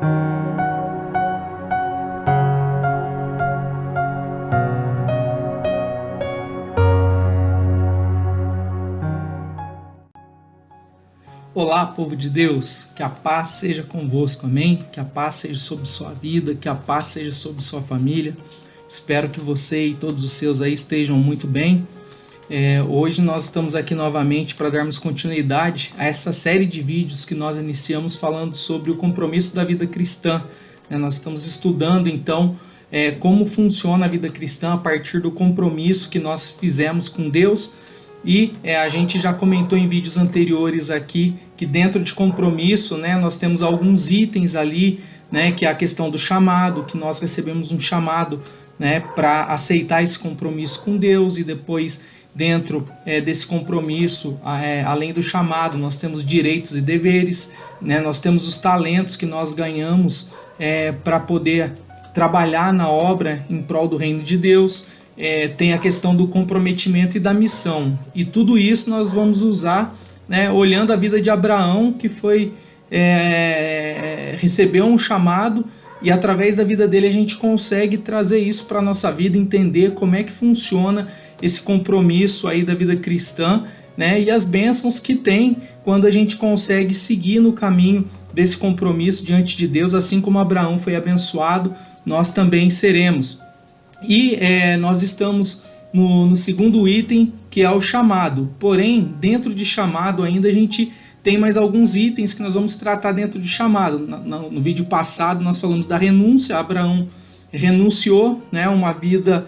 Olá, povo de Deus, que a paz seja convosco, amém? Que a paz seja sobre sua vida, que a paz seja sobre sua família. Espero que você e todos os seus aí estejam muito bem. Hoje nós estamos aqui novamente para darmos continuidade a essa série de vídeos que nós iniciamos falando sobre o compromisso da vida cristã. Nós estamos estudando então como funciona a vida cristã a partir do compromisso que nós fizemos com Deus. E a gente já comentou em vídeos anteriores aqui que dentro de compromisso, nós temos alguns itens ali, que é a questão do chamado, que nós recebemos um chamado, para aceitar esse compromisso com Deus, e depois dentro desse compromisso, além do chamado, nós temos direitos e deveres, nós temos os talentos que nós ganhamos para poder trabalhar na obra em prol do reino de Deus. Tem a questão do comprometimento e da missão, e tudo isso nós vamos usar, olhando a vida de Abraão, que foi recebeu um chamado, e através da vida dele a gente consegue trazer isso para a nossa vida, entender como é que funciona esse compromisso aí da vida cristã, e as bênçãos que tem quando a gente consegue seguir no caminho desse compromisso diante de Deus. Assim como Abraão foi abençoado, nós também seremos. E nós estamos no segundo item, que é o chamado. Porém, dentro de chamado ainda a gente tem mais alguns itens que nós vamos tratar dentro de chamado. No vídeo passado nós falamos da renúncia. Abraão renunciou, uma vida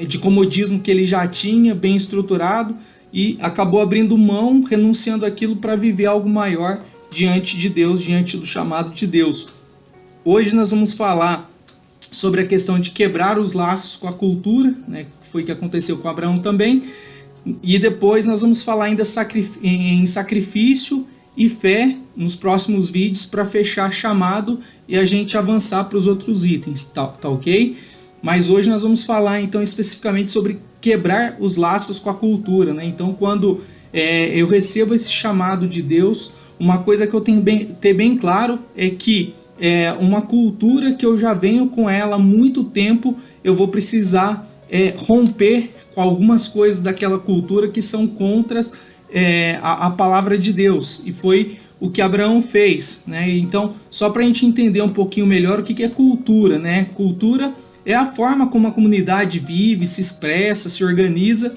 de comodismo que ele já tinha, bem estruturado, e acabou abrindo mão, renunciando aquilo para viver algo maior diante de Deus, diante do chamado de Deus. Hoje nós vamos falar sobre a questão de quebrar os laços com a cultura, que foi o que aconteceu com Abraão também, e depois nós vamos falar ainda em sacrifício e fé nos próximos vídeos, para fechar chamado e a gente avançar para os outros itens, tá ok? Mas hoje nós vamos falar então especificamente sobre quebrar os laços com a cultura, Então, quando eu recebo esse chamado de Deus, uma coisa que eu tenho ter bem claro é que uma cultura que eu já venho com ela há muito tempo, eu vou precisar romper com algumas coisas daquela cultura que são contra a palavra de Deus, e foi o que Abraão fez, Então, só para a gente entender um pouquinho melhor o que é cultura, Cultura é a forma como a comunidade vive, se expressa, se organiza,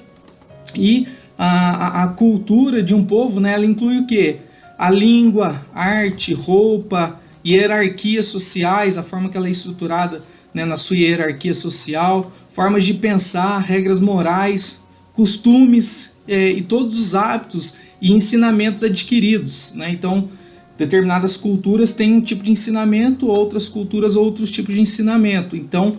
e a cultura de um povo, ela inclui o quê? A língua, arte, roupa, hierarquias sociais, a forma que ela é estruturada, na sua hierarquia social, formas de pensar, regras morais, costumes e todos os hábitos e ensinamentos adquiridos, Então, determinadas culturas têm um tipo de ensinamento, outras culturas outros tipos de ensinamento. Então,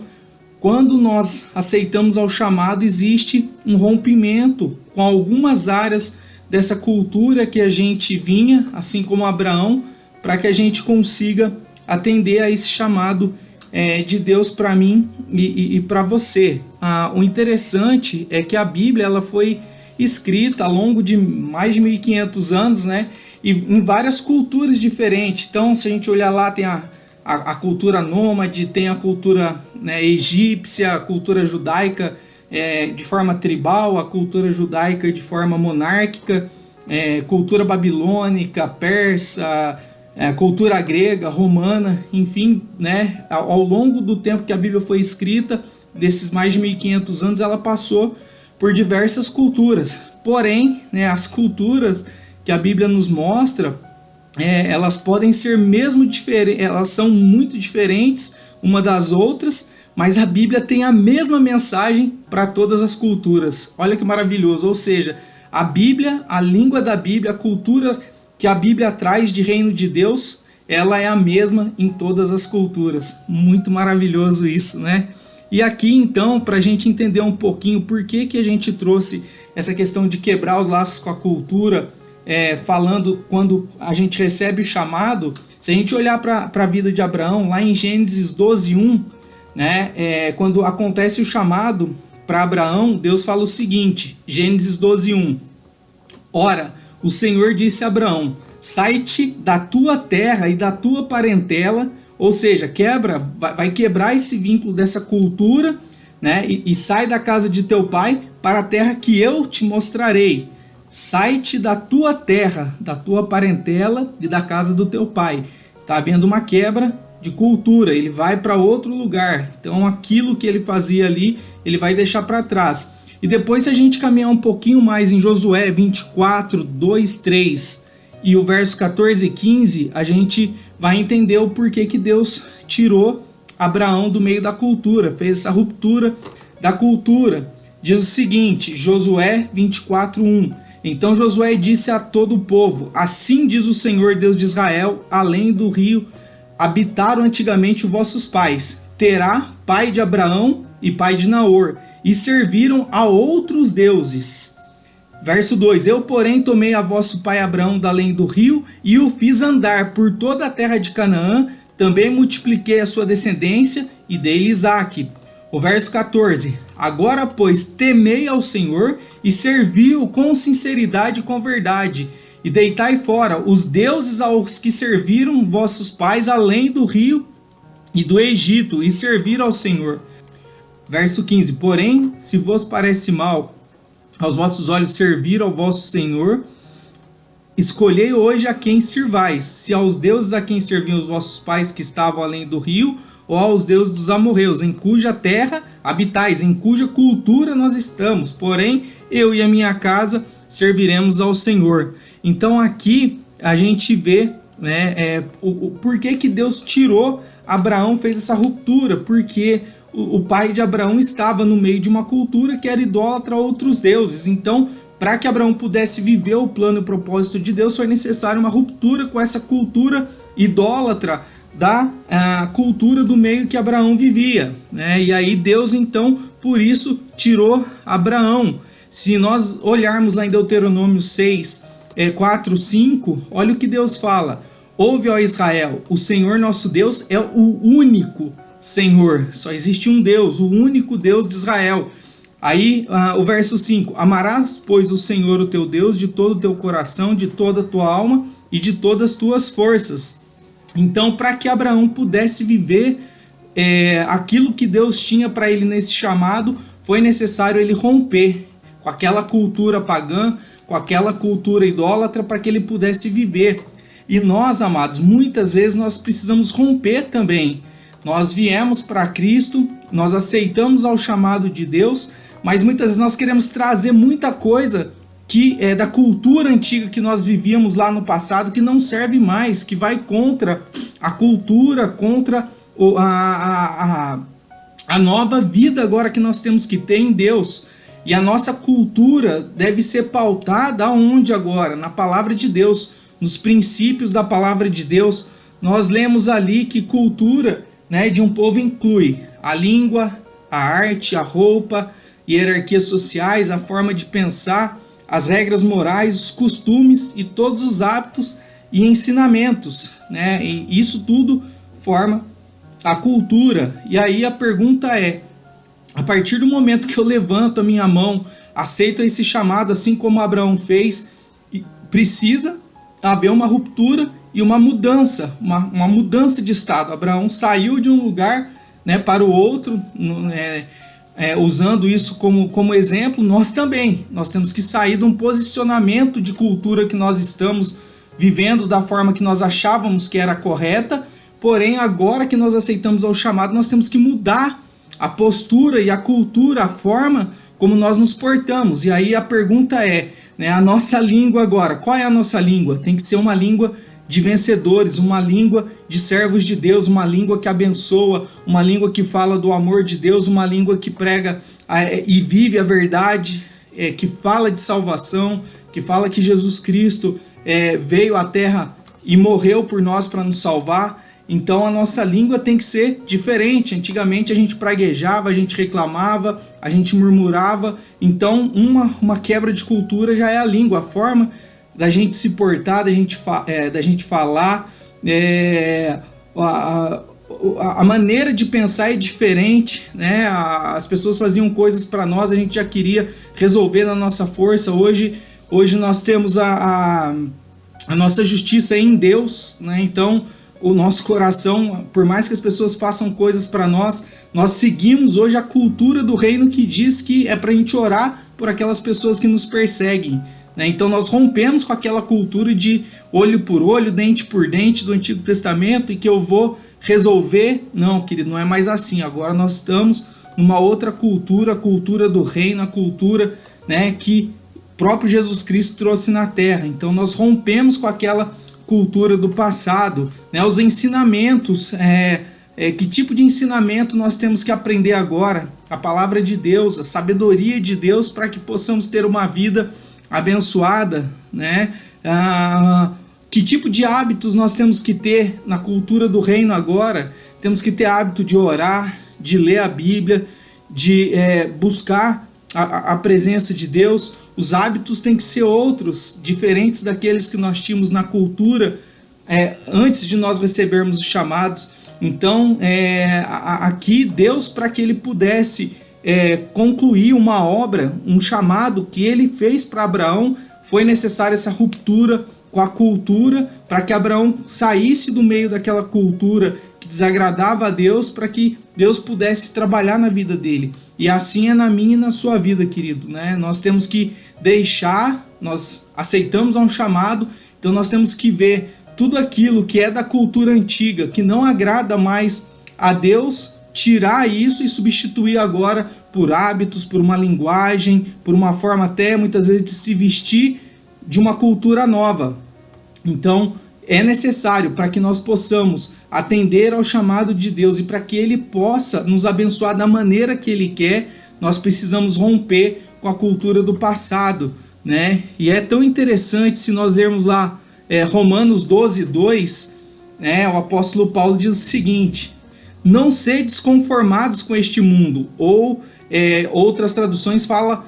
quando nós aceitamos ao chamado, existe um rompimento com algumas áreas dessa cultura que a gente vinha, assim como Abraão, para que a gente consiga atender a esse chamado de Deus para mim e para você. O interessante é que a Bíblia ela foi escrita ao longo de mais de 1500 anos, e em várias culturas diferentes. Então, se a gente olhar lá, tem a cultura nômade, tem a cultura egípcia, a cultura judaica de forma tribal, a cultura judaica de forma monárquica, cultura babilônica, persa, cultura grega, romana, enfim, ao longo do tempo que a Bíblia foi escrita, desses mais de 1500 anos, ela passou por diversas culturas. Porém, as culturas que a Bíblia nos mostra, elas podem ser mesmo diferentes, elas são muito diferentes uma das outras, mas a Bíblia tem a mesma mensagem para todas as culturas. Olha que maravilhoso, ou seja, a Bíblia, a língua da Bíblia, a cultura que a Bíblia traz de reino de Deus, ela é a mesma em todas as culturas. Muito maravilhoso isso, E aqui então, para a gente entender um pouquinho por que a gente trouxe essa questão de quebrar os laços com a cultura, falando quando a gente recebe o chamado, se a gente olhar para a vida de Abraão, lá em Gênesis 12:1, quando acontece o chamado para Abraão, Deus fala o seguinte, Gênesis 12:1, ora, o Senhor disse a Abraão, sai-te da tua terra e da tua parentela, ou seja, vai quebrar esse vínculo dessa cultura, né? E sai da casa de teu pai para a terra que eu te mostrarei. Sai-te da tua terra, da tua parentela e da casa do teu pai. Está havendo uma quebra de cultura, ele vai para outro lugar. Então aquilo que ele fazia ali, ele vai deixar para trás. E depois, se a gente caminhar um pouquinho mais em Josué 24, 2, 3 e o verso 14 e 15, a gente vai entender o porquê que Deus tirou Abraão do meio da cultura, fez essa ruptura da cultura. Diz o seguinte, Josué 24, 1. Então Josué disse a todo o povo, assim diz o Senhor Deus de Israel, além do rio habitaram antigamente os vossos pais, Terá, pai de Abraão e pai de Naor, e serviram a outros deuses. Verso 2, eu porém tomei a vosso pai Abraão da além do rio, e o fiz andar por toda a terra de Canaã, também multipliquei a sua descendência, e dei-lhe Isaque. O verso 14, agora pois temei ao Senhor, e servi-o com sinceridade e com verdade, e deitai fora os deuses aos que serviram vossos pais além do rio e do Egito, e servir ao Senhor. Verso 15, porém, se vos parece mal aos vossos olhos servir ao vosso Senhor, escolhei hoje a quem sirvais, se aos deuses a quem serviam os vossos pais que estavam além do rio, ou aos deuses dos amorreus, em cuja terra habitais, em cuja cultura nós estamos, porém, eu e a minha casa serviremos ao Senhor. Então aqui a gente vê, né, o porquê que Deus tirou Abraão, fez essa ruptura, porque o pai de Abraão estava no meio de uma cultura que era idólatra a outros deuses. Então, para que Abraão pudesse viver o plano e o propósito de Deus, foi necessário uma ruptura com essa cultura idólatra da cultura do meio que Abraão vivia, né? E aí Deus, então, por isso, tirou Abraão. Se nós olharmos lá em Deuteronômio 6, 4, 5, olha o que Deus fala. Ouve, ó Israel, o Senhor nosso Deus é o único Senhor, só existe um Deus, o único Deus de Israel. Aí o verso 5, amarás, pois, o Senhor o teu Deus de todo o teu coração, de toda a tua alma e de todas as tuas forças. Então, para que Abraão pudesse viver aquilo que Deus tinha para ele nesse chamado, foi necessário ele romper com aquela cultura pagã, com aquela cultura idólatra, para que ele pudesse viver. E nós, amados, muitas vezes nós precisamos romper também. Nós viemos para Cristo, nós aceitamos ao chamado de Deus, mas muitas vezes nós queremos trazer muita coisa que é da cultura antiga que nós vivíamos lá no passado, que não serve mais, que vai contra a cultura, contra a nova vida agora que nós temos que ter em Deus. E a nossa cultura deve ser pautada aonde agora? Na palavra de Deus, nos princípios da palavra de Deus. Nós lemos ali que cultura, né, de um povo inclui a língua, a arte, a roupa, hierarquias sociais, a forma de pensar, as regras morais, os costumes e todos os hábitos e ensinamentos, né? E isso tudo forma a cultura. E aí a pergunta é, a partir do momento que eu levanto a minha mão, aceito esse chamado, assim como Abraão fez, precisa haver uma ruptura e uma mudança, uma mudança de estado. Abraão saiu de um lugar, né, para o outro, usando isso como exemplo. Nós também, nós temos que sair de um posicionamento de cultura que nós estamos vivendo da forma que nós achávamos que era correta, porém agora que nós aceitamos ao chamado, nós temos que mudar a postura e a cultura, a forma como nós nos portamos. E aí a pergunta é, né, a nossa língua agora, qual é a nossa língua? Tem que ser uma língua de vencedores, uma língua de servos de Deus, uma língua que abençoa, uma língua que fala do amor de Deus, uma língua que prega e vive a verdade, que fala de salvação, que fala que Jesus Cristo veio à terra e morreu por nós para nos salvar. Então a nossa língua tem que ser diferente. Antigamente a gente praguejava, a gente reclamava, a gente murmurava. Então uma quebra de cultura já é a língua, a forma da gente se portar, da gente falar, a maneira de pensar é diferente, né? As pessoas faziam coisas para nós, a gente já queria resolver na nossa força. Hoje nós temos a nossa justiça é em Deus, né? Então o nosso coração, por mais que as pessoas façam coisas para nós, nós seguimos hoje a cultura do reino que diz que é para a gente orar por aquelas pessoas que nos perseguem, né? Então nós rompemos com aquela cultura de olho por olho, dente por dente do Antigo Testamento e que eu vou resolver. Não, querido, não é mais assim. Agora nós estamos numa outra cultura, a cultura do reino, a cultura, né, que o próprio Jesus Cristo trouxe na terra. Então nós rompemos com aquela cultura do passado, né? Os ensinamentos, que tipo de ensinamento nós temos que aprender agora? A palavra de Deus, a sabedoria de Deus para que possamos ter uma vida abençoada, né? Que tipo de hábitos nós temos que ter na cultura do reino agora? Temos que ter hábito de orar, de ler a Bíblia, de buscar a presença de Deus. Os hábitos têm que ser outros, diferentes daqueles que nós tínhamos na cultura antes de nós recebermos os chamados. Então, aqui Deus, para que ele pudesse concluir uma obra, um chamado que ele fez para Abraão, foi necessária essa ruptura com a cultura, para que Abraão saísse do meio daquela cultura que desagradava a Deus, para que Deus pudesse trabalhar na vida dele. E assim é na minha e na sua vida, querido, né? Nós temos que deixar, nós aceitamos um chamado, então nós temos que ver tudo aquilo que é da cultura antiga, que não agrada mais a Deus, tirar isso e substituir agora por hábitos, por uma linguagem, por uma forma até muitas vezes de se vestir de uma cultura nova. Então é necessário, para que nós possamos atender ao chamado de Deus e para que ele possa nos abençoar da maneira que ele quer, nós precisamos romper com a cultura do passado, né? E é tão interessante, se nós lermos lá Romanos 12:2, né, o apóstolo Paulo diz o seguinte: não sedes conformados com este mundo, ou outras traduções falam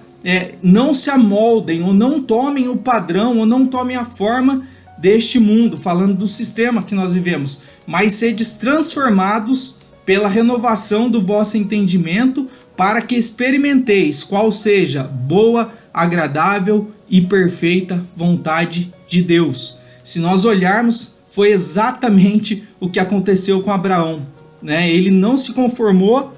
não se amoldem, ou não tomem o padrão, ou não tomem a forma deste mundo, falando do sistema que nós vivemos, mas sedes transformados pela renovação do vosso entendimento, para que experimenteis qual seja boa, agradável e perfeita vontade de Deus. Se nós olharmos, foi exatamente o que aconteceu com Abraão, né? Ele não se conformou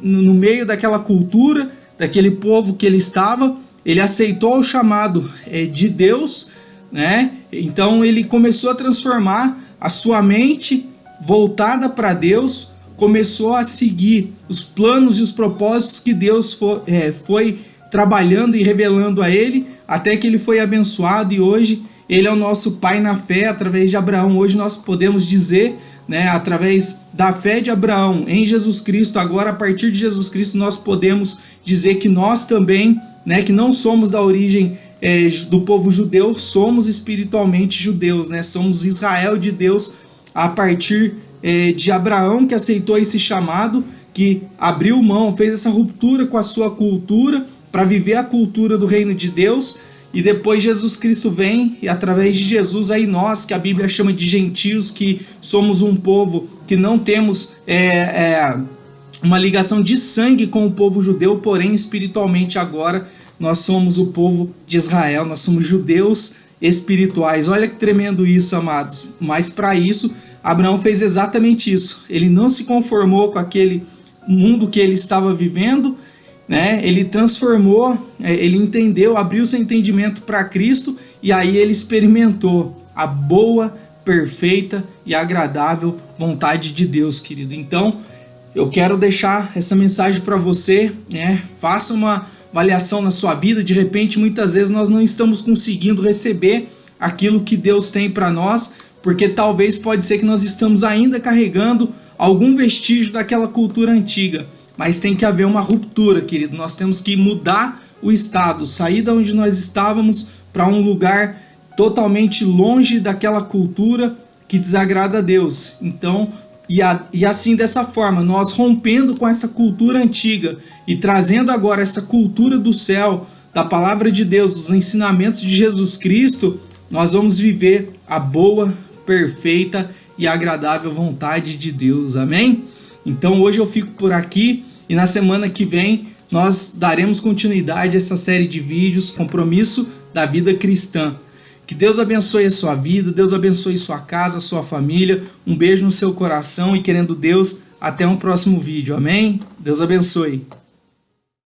no meio daquela cultura, daquele povo que ele estava, ele aceitou o chamado de Deus, né? Então ele começou a transformar a sua mente voltada para Deus, começou a seguir os planos e os propósitos que Deus foi trabalhando e revelando a ele, até que ele foi abençoado, e hoje ele é o nosso pai na fé. Através de Abraão, hoje nós podemos dizer, né, através da fé de Abraão em Jesus Cristo, agora a partir de Jesus Cristo nós podemos dizer que nós também, né, que não somos da origem do povo judeu, somos espiritualmente judeus, né? Somos Israel de Deus a partir de Abraão, que aceitou esse chamado, que abriu mão, fez essa ruptura com a sua cultura para viver a cultura do reino de Deus. E depois Jesus Cristo vem, e através de Jesus aí nós, que a Bíblia chama de gentios, que somos um povo que não temos uma ligação de sangue com o povo judeu, porém espiritualmente agora nós somos o povo de Israel, nós somos judeus espirituais. Olha que tremendo isso, amados. Mas para isso, Abraão fez exatamente isso. Ele não se conformou com aquele mundo que ele estava vivendo, né? Ele transformou, ele entendeu, abriu seu entendimento para Cristo, e aí ele experimentou a boa, perfeita e agradável vontade de Deus, querido. Então, eu quero deixar essa mensagem para você, né? Faça uma avaliação na sua vida. De repente, muitas vezes nós não estamos conseguindo receber aquilo que Deus tem para nós, porque talvez pode ser que nós estamos ainda carregando algum vestígio daquela cultura antiga. Mas tem que haver uma ruptura, querido. Nós temos que mudar o estado, sair de onde nós estávamos para um lugar totalmente longe daquela cultura que desagrada a Deus. Então, e assim, dessa forma, nós rompendo com essa cultura antiga e trazendo agora essa cultura do céu, da palavra de Deus, dos ensinamentos de Jesus Cristo, nós vamos viver a boa, perfeita e agradável vontade de Deus. Amém? Então hoje eu fico por aqui, e na semana que vem nós daremos continuidade a essa série de vídeos, Compromisso da Vida Cristã. Que Deus abençoe a sua vida, Deus abençoe sua casa, sua família. Um beijo no seu coração e, querendo Deus, até um próximo vídeo. Amém? Deus abençoe.